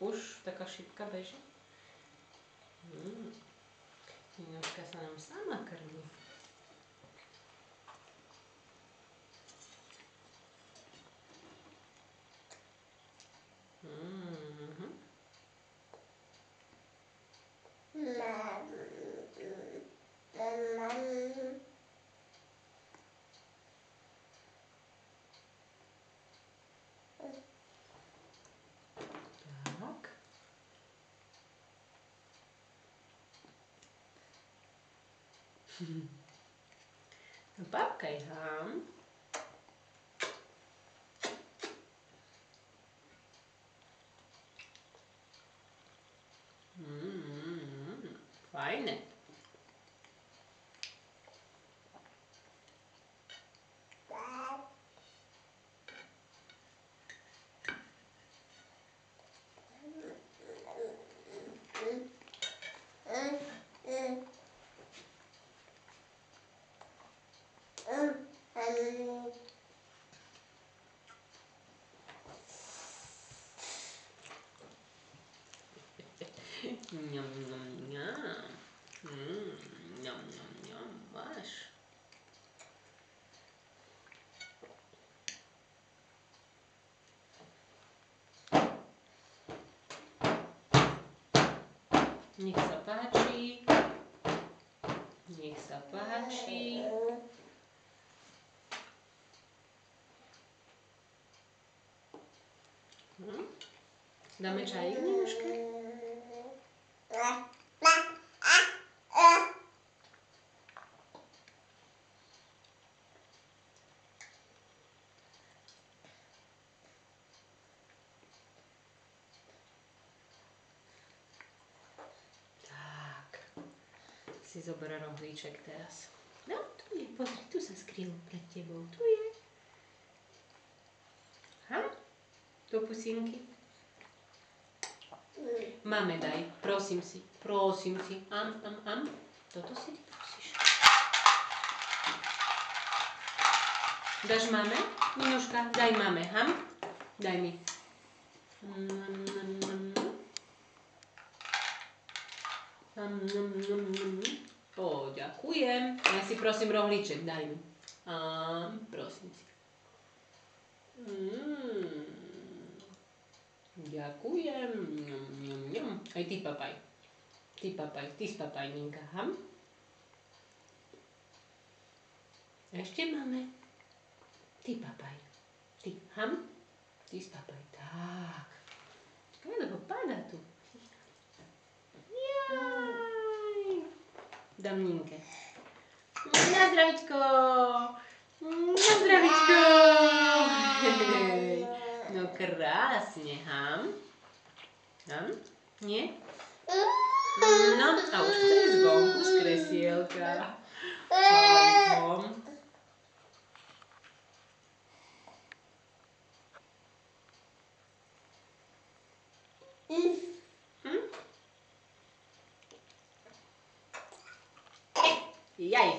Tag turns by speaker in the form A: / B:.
A: Už taká šipka beží. Miňoška sa nám sama krmí. Tak. Papkaj ham. Fajne. Ňam, ňam, ňam. Ňam, ňam, ňam. Máš. Nech sa páči. Nech sa páči. Dáme čajík, Miňuške? Tak. Si zoberá rohlíček teraz. No, tu je, pozri, tu sa skryl pred tebou. Tu je. Do pusinky. Máme daj, prosím si, prosím si. Toto si ty prosíš. Dáš máme? Miňuška, daj máme, Daj mi. Ďakujem. Ja si prosím rohlíček, daj mi. Prosím si. Ďakujem. Aj ty papaj. Ty spapaj, Ninka. Ešte máme. Ty papaj. Ty, Ty spapaj. Tak. Lebo padá tu. Jaj. Dám Ninke. Na zdravičko. Na zdravičko. No krásne, Nie? No, a už to je zvonku z kresielka. Čajkom. Jaj.